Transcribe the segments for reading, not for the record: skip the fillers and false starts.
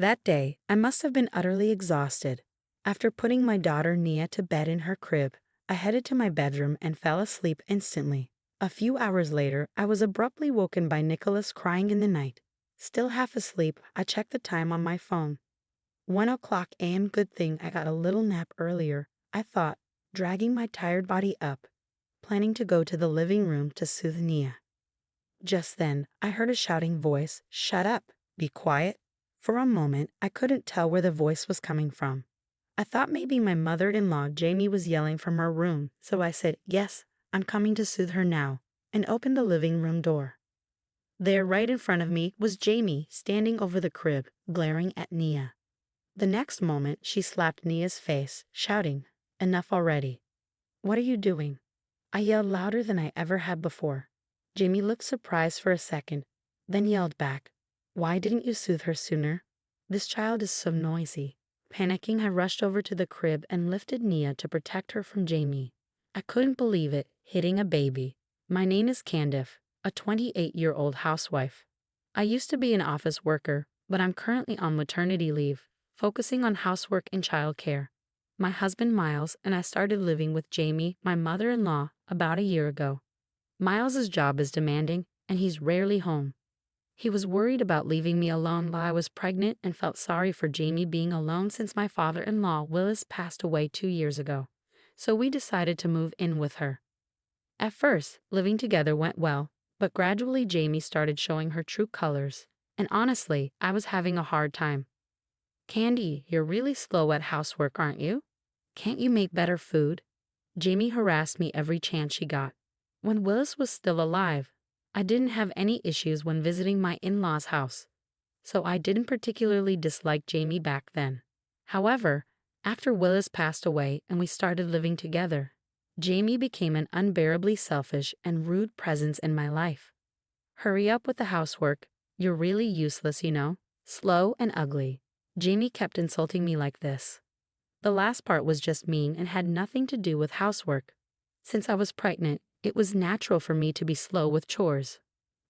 That day, I must have been utterly exhausted. After putting my daughter Nia to bed in her crib, I headed to my bedroom and fell asleep instantly. A few hours later, I was abruptly woken by Nicholas crying in the night. Still half asleep, I checked the time on my phone. 1 o'clock a.m. Good thing I got a little nap earlier, I thought, dragging my tired body up, planning to go to the living room to soothe Nia. Just then, I heard a shouting voice, "Shut up! Be quiet!" For a moment, I couldn't tell where the voice was coming from. I thought maybe my mother-in-law Jamie was yelling from her room, so I said, "Yes, I'm coming to soothe her now," and opened the living room door. There, right in front of me, was Jamie, standing over the crib, glaring at Nia. The next moment, she slapped Nia's face, shouting, "Enough already." "What are you doing?" I yelled louder than I ever had before. Jamie looked surprised for a second, then yelled back, "Why didn't you soothe her sooner? This child is so noisy." Panicking, I rushed over to the crib and lifted Nia to protect her from Jamie. I couldn't believe it, hitting a baby. My name is Candice, a 28-year-old housewife. I used to be an office worker, but I'm currently on maternity leave, focusing on housework and childcare. My husband Miles and I started living with Jamie, my mother-in-law, about a year ago. Miles's job is demanding, and he's rarely home. He was worried about leaving me alone while I was pregnant and felt sorry for Jamie being alone since my father-in-law Willis passed away 2 years ago. So we decided to move in with her. At first, living together went well, but gradually Jamie started showing her true colors, and honestly, I was having a hard time. "Candy, you're really slow at housework, aren't you? Can't you make better food?" Jamie harassed me every chance she got. When Willis was still alive, I didn't have any issues when visiting my in-laws' house, so I didn't particularly dislike Jamie back then. However, after Willis passed away and we started living together, Jamie became an unbearably selfish and rude presence in my life. "Hurry up with the housework. You're really useless, you know. Slow and ugly." Jamie kept insulting me like this. The last part was just mean and had nothing to do with housework. Since I was pregnant, it was natural for me to be slow with chores.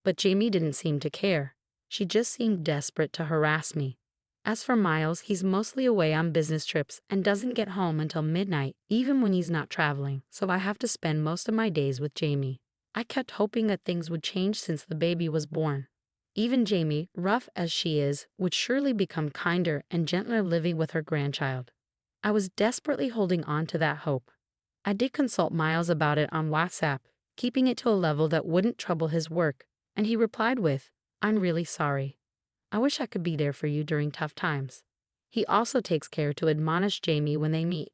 But Jamie didn't seem to care. She just seemed desperate to harass me. As for Miles, he's mostly away on business trips and doesn't get home until midnight, even when he's not traveling, so I have to spend most of my days with Jamie. I kept hoping that things would change since the baby was born. Even Jamie, rough as she is, would surely become kinder and gentler living with her grandchild. I was desperately holding on to that hope. I did consult Miles about it on WhatsApp, keeping it to a level that wouldn't trouble his work, and he replied with, "I'm really sorry. I wish I could be there for you during tough times." He also takes care to admonish Jamie when they meet.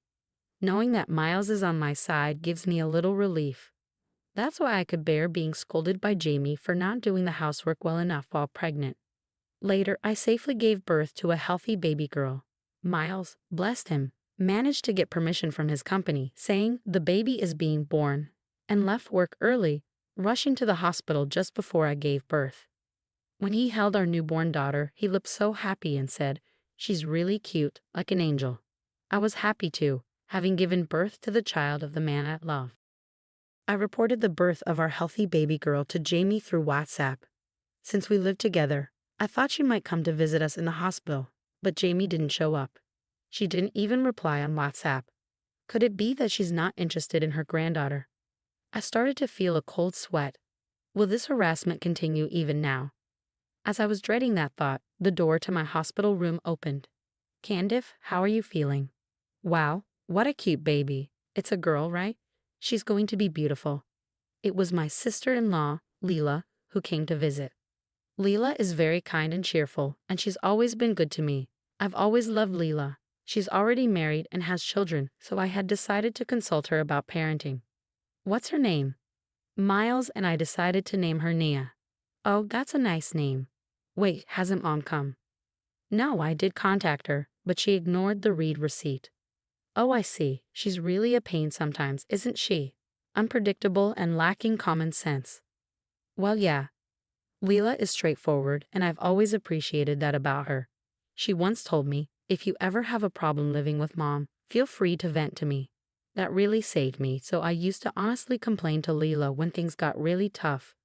Knowing that Miles is on my side gives me a little relief. That's why I could bear being scolded by Jamie for not doing the housework well enough while pregnant. Later, I safely gave birth to a healthy baby girl. Miles, blessed him, managed to get permission from his company, saying the baby is being born, and left work early, rushing to the hospital just before I gave birth. When he held our newborn daughter, he looked so happy and said, "She's really cute, like an angel." I was happy too, having given birth to the child of the man I love. I reported the birth of our healthy baby girl to Jamie through WhatsApp. Since we lived together, I thought she might come to visit us in the hospital, but Jamie didn't show up. She didn't even reply on WhatsApp. Could it be that she's not interested in her granddaughter? I started to feel a cold sweat. Will this harassment continue even now? As I was dreading that thought, the door to my hospital room opened. "Candice, how are you feeling?" "Wow, what a cute baby. It's a girl, right? She's going to be beautiful." It was my sister-in-law, Leela, who came to visit. Leela is very kind and cheerful, and she's always been good to me. I've always loved Leela. She's already married and has children, so I had decided to consult her about parenting. "What's her name?" "Miles and I decided to name her Nia." "Oh, that's a nice name. Wait, hasn't Mom come?" "No, I did contact her, but she ignored the read receipt." "Oh, I see. She's really a pain sometimes, isn't she? Unpredictable and lacking common sense." "Well, yeah. Leela is straightforward, and I've always appreciated that about her. She once told me, 'If you ever have a problem living with Mom, feel free to vent to me.' That really saved me, so I used to honestly complain to Leela when things got really tough.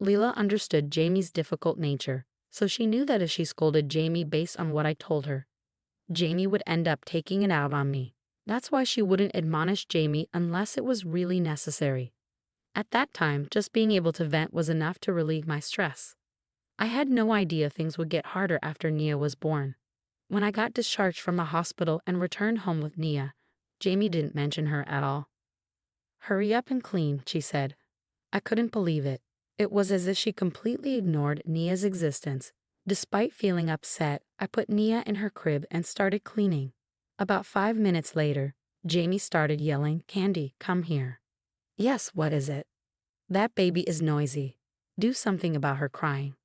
Leela understood Jamie's difficult nature, So she knew that if she scolded Jamie based on what I told her, Jamie would end up taking it out on me. That's why she wouldn't admonish Jamie unless it was really necessary. At that time, just being able to vent was enough to relieve my stress. I had no idea things would get harder after Nia was born. When I got discharged from the hospital and returned home with Nia, Jamie didn't mention her at all. "Hurry up and clean," she said. I couldn't believe it. It was as if she completely ignored Nia's existence. Despite feeling upset, I put Nia in her crib and started cleaning. About 5 minutes later, Jamie started yelling, "Candy, come here." "Yes, what is it?" "That baby is noisy. Do something about her crying."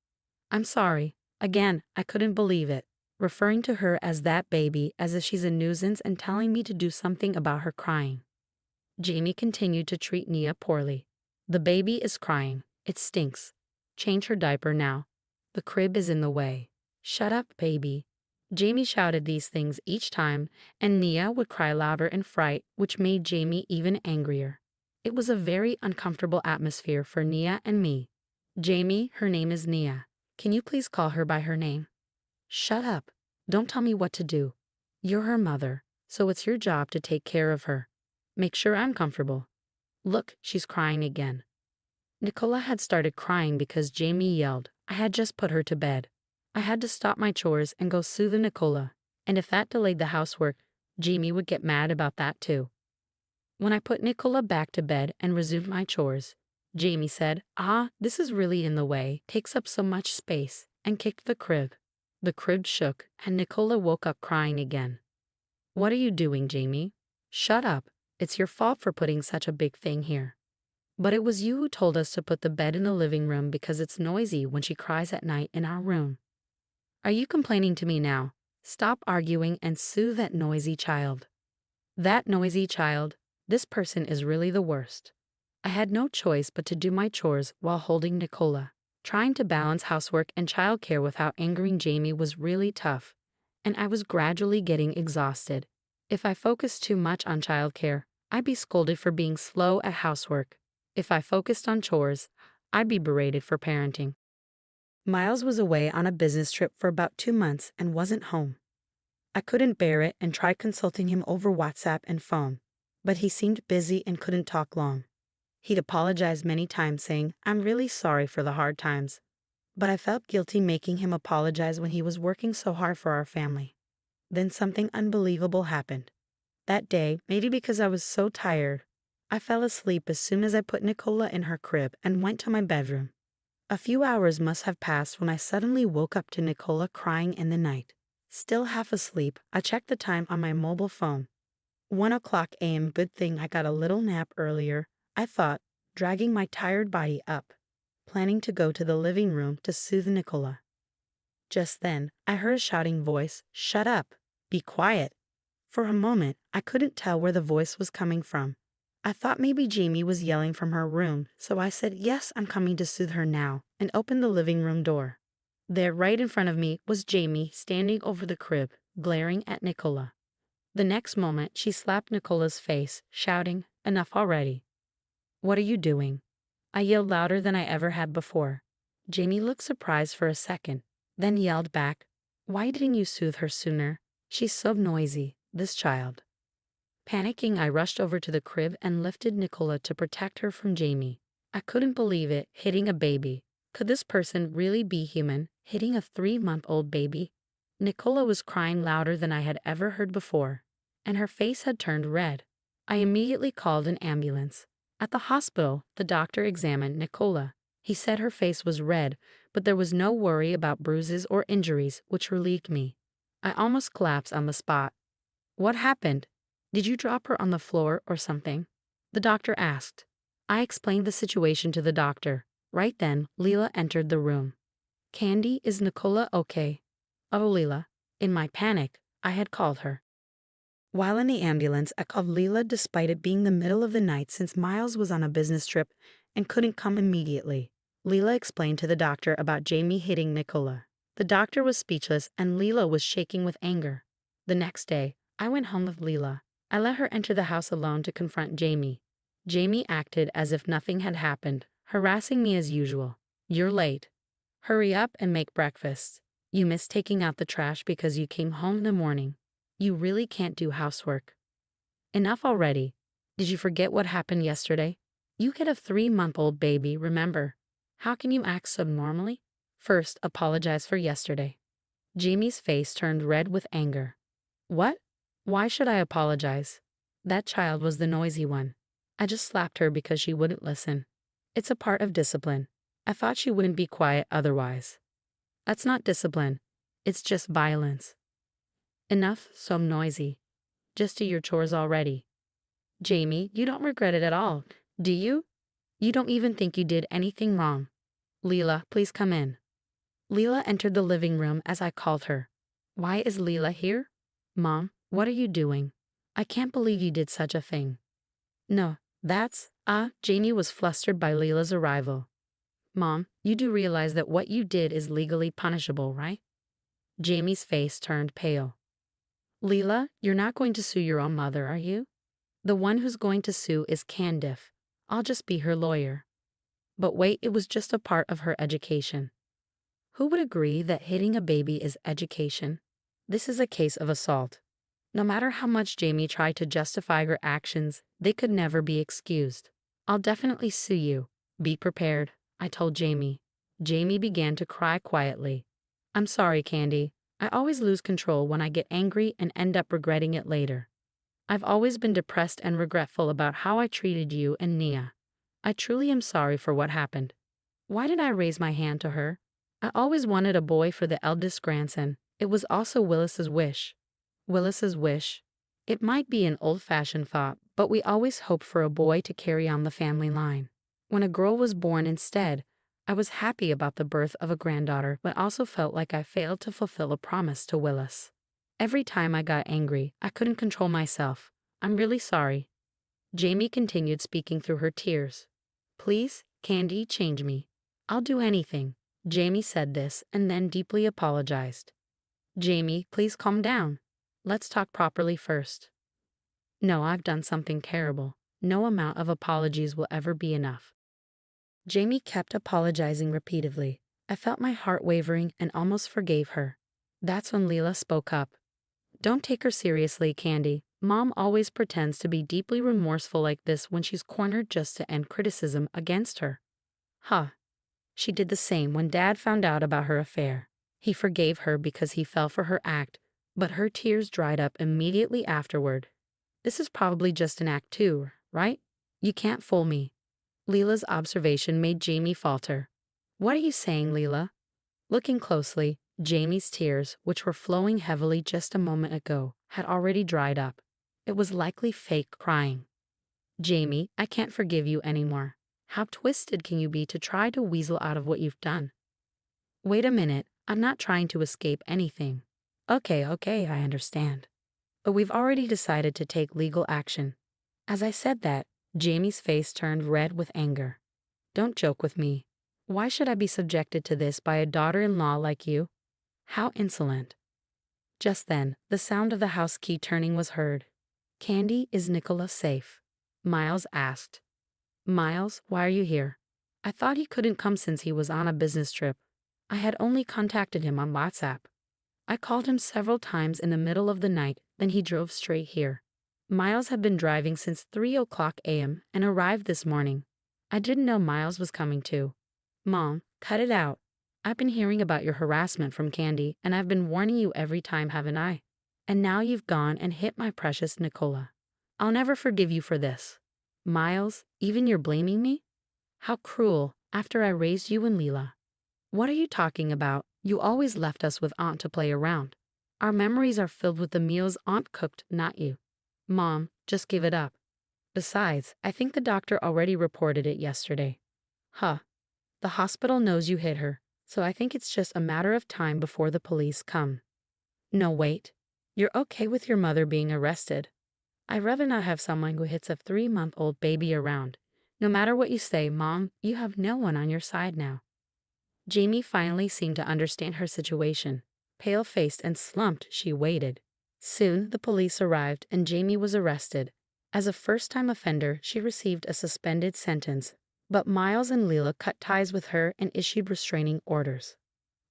"I'm sorry." Again, I couldn't believe it, referring to her as that baby as if she's a nuisance and telling me to do something about her crying. Jamie continued to treat Nia poorly. "The baby is crying. It stinks. Change her diaper now. The crib is in the way. Shut up, baby." Jamie shouted these things each time, and Nia would cry louder in fright, which made Jamie even angrier. It was a very uncomfortable atmosphere for Nia and me. "Jamie, her name is Nia. Can you please call her by her name?" "Shut up. Don't tell me what to do. You're her mother, so it's your job to take care of her. Make sure I'm comfortable." "Look, she's crying again." Nicola had started crying because Jamie yelled. I had just put her to bed. I had to stop my chores and go soothe Nicola, and if that delayed the housework, Jamie would get mad about that too. When I put Nicola back to bed and resumed my chores, Jamie said, "This is really in the way, takes up so much space," and kicked the crib. The crib shook, and Nicola woke up crying again. "What are you doing, Jamie?" "Shut up. It's your fault for putting such a big thing here." "But it was you who told us to put the bed in the living room because it's noisy when she cries at night in our room." "Are you complaining to me now? Stop arguing and soothe that noisy child." "That noisy child? This person is really the worst." I had no choice but to do my chores while holding Nicola. Trying to balance housework and childcare without angering Jamie was really tough, and I was gradually getting exhausted. If I focused too much on childcare, I'd be scolded for being slow at housework. If I focused on chores, I'd be berated for parenting. Miles was away on a business trip for about 2 months and wasn't home. I couldn't bear it and tried consulting him over WhatsApp and phone, but he seemed busy and couldn't talk long. He'd apologized many times saying, "I'm really sorry for the hard times." But I felt guilty making him apologize when he was working so hard for our family. Then something unbelievable happened. That day, maybe because I was so tired, I fell asleep as soon as I put Nicola in her crib and went to my bedroom. A few hours must have passed when I suddenly woke up to Nicola crying in the night. Still half asleep, I checked the time on my mobile phone. 1 o'clock a.m. Good thing I got a little nap earlier, I thought, dragging my tired body up, planning to go to the living room to soothe Nicola. Just then, I heard a shouting voice, "Shut up! Be quiet!" For a moment, I couldn't tell where the voice was coming from. I thought maybe Jamie was yelling from her room, so I said, "Yes, I'm coming to soothe her now," and opened the living room door. There, right in front of me, was Jamie standing over the crib, glaring at Nicola. The next moment, she slapped Nicola's face, shouting, "Enough already." "What are you doing?" I yelled louder than I ever had before. Jamie looked surprised for a second, then yelled back, "Why didn't you soothe her sooner? She's so noisy, this child." Panicking, I rushed over to the crib and lifted Nicola to protect her from Jamie. I couldn't believe it, hitting a baby. Could this person really be human, hitting a 3-month-old baby? Nicola was crying louder than I had ever heard before, and her face had turned red. I immediately called an ambulance. At the hospital, the doctor examined Nicola. He said her face was red, but there was no worry about bruises or injuries, which relieved me. I almost collapsed on the spot. "What happened? Did you drop her on the floor or something?" the doctor asked. I explained the situation to the doctor. Right then, Leela entered the room. "Candy, is Nicola okay?" "Oh, Leela." In my panic, I had called her. While in the ambulance, I called Leela despite it being the middle of the night since Miles was on a business trip and couldn't come immediately. Leela explained to the doctor about Jamie hitting Nicola. The doctor was speechless and Leela was shaking with anger. The next day, I went home with Leela. I let her enter the house alone to confront Jamie. Jamie acted as if nothing had happened, harassing me as usual. "You're late." Hurry up and make breakfast. You missed taking out the trash because you came home in the morning. You really can't do housework. Enough already. Did you forget what happened yesterday? You had a 3-month-old baby, remember? How can you act subnormally? First, apologize for yesterday. Jamie's face turned red with anger. What? Why should I apologize? That child was the noisy one. I just slapped her because she wouldn't listen. It's a part of discipline. I thought she wouldn't be quiet otherwise. That's not discipline. It's just violence. Enough, so I'm noisy. Just do your chores already. Jamie, you don't regret it at all, do you? You don't even think you did anything wrong. Leela, please come in. Leela entered the living room as I called her. Why is Leela here? Mom, what are you doing? I can't believe you did such a thing. No, Jamie was flustered by Leela's arrival. Mom, you do realize that what you did is legally punishable, right? Jamie's face turned pale. Leela, you're not going to sue your own mother, are you? The one who's going to sue is Candiff. I'll just be her lawyer. But wait, it was just a part of her education. Who would agree that hitting a baby is education? This is a case of assault. No matter how much Jamie tried to justify her actions, they could never be excused. I'll definitely sue you. Be prepared, I told Jamie. Jamie began to cry quietly. I'm sorry, Candy. I always lose control when I get angry and end up regretting it later. I've always been depressed and regretful about how I treated you and Nia. I truly am sorry for what happened. Why did I raise my hand to her? I always wanted a boy for the eldest grandson. It was also Willis's wish. Willis's wish. It might be an old-fashioned thought, but we always hoped for a boy to carry on the family line. When a girl was born instead, I was happy about the birth of a granddaughter, but also felt like I failed to fulfill a promise to Willis. Every time I got angry, I couldn't control myself. I'm really sorry. Jamie continued speaking through her tears. Please, Candy, change me. I'll do anything. Jamie said this and then deeply apologized. Jamie, please calm down. Let's talk properly first. No, I've done something terrible. No amount of apologies will ever be enough. Jamie kept apologizing repeatedly. I felt my heart wavering and almost forgave her. That's when Leela spoke up. Don't take her seriously, Candy. Mom always pretends to be deeply remorseful like this when she's cornered just to end criticism against her. Huh. She did the same when Dad found out about her affair. He forgave her because he fell for her act, but her tears dried up immediately afterward. This is probably just an act too, right? You can't fool me. Leela's observation made Jamie falter. What are you saying, Leela? Looking closely, Jamie's tears, which were flowing heavily just a moment ago, had already dried up. It was likely fake crying. Jamie, I can't forgive you anymore. How twisted can you be to try to weasel out of what you've done? Wait a minute, I'm not trying to escape anything. Okay, I understand. But we've already decided to take legal action. As I said that, Jamie's face turned red with anger. Don't joke with me. Why should I be subjected to this by a daughter-in-law like you? How insolent. Just then, the sound of the house key turning was heard. Candy, is Nicola safe? Miles asked. Miles, why are you here? I thought he couldn't come since he was on a business trip. I had only contacted him on WhatsApp. I called him several times in the middle of the night, then he drove straight here. Miles had been driving since 3:00 a.m. and arrived this morning. I didn't know Miles was coming too. Mom, cut it out. I've been hearing about your harassment from Candy, and I've been warning you every time, haven't I? And now you've gone and hit my precious Nicola. I'll never forgive you for this. Miles, even you're blaming me? How cruel, after I raised you and Leela. What are you talking about? You always left us with Aunt to play around. Our memories are filled with the meals Aunt cooked, not you. Mom, just give it up. Besides, I think the doctor already reported it yesterday. Huh. The hospital knows you hit her, so I think it's just a matter of time before the police come. No, wait. You're okay with your mother being arrested. I'd rather not have someone who hits a 3-month-old baby around. No matter what you say, Mom, you have no one on your side now. Jamie finally seemed to understand her situation. Pale-faced and slumped, she waited. Soon, the police arrived and Jamie was arrested. As a first-time offender, she received a suspended sentence, But Miles and Leela cut ties with her and issued restraining orders.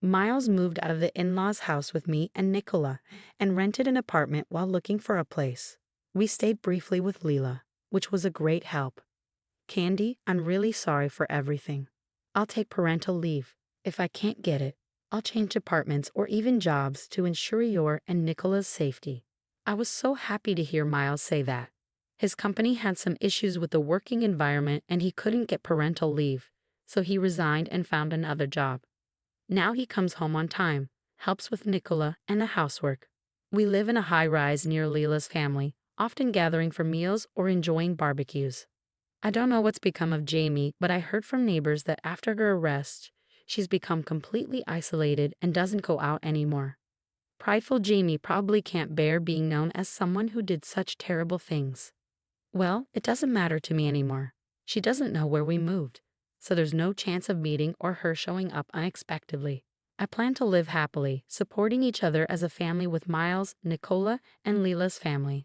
Miles moved out of the in-laws' house with me and Nicola and rented an apartment while looking for a place. We stayed briefly with Leela, which was a great help. Candy, I'm really sorry for everything. I'll take parental leave. If I can't get it, I'll change apartments or even jobs to ensure your and Nicola's safety. I was so happy to hear Miles say that. His company had some issues with the working environment and he couldn't get parental leave, so he resigned and found another job. Now he comes home on time, helps with Nicola and the housework. We live in a high-rise near Leela's family, often gathering for meals or enjoying barbecues. I don't know what's become of Jamie, but I heard from neighbors that after her arrest, she's become completely isolated and doesn't go out anymore. Prideful Jamie probably can't bear being known as someone who did such terrible things. Well, it doesn't matter to me anymore. She doesn't know where we moved, so there's no chance of meeting or her showing up unexpectedly. I plan to live happily, supporting each other as a family with Miles, Nicola, and Leela's family.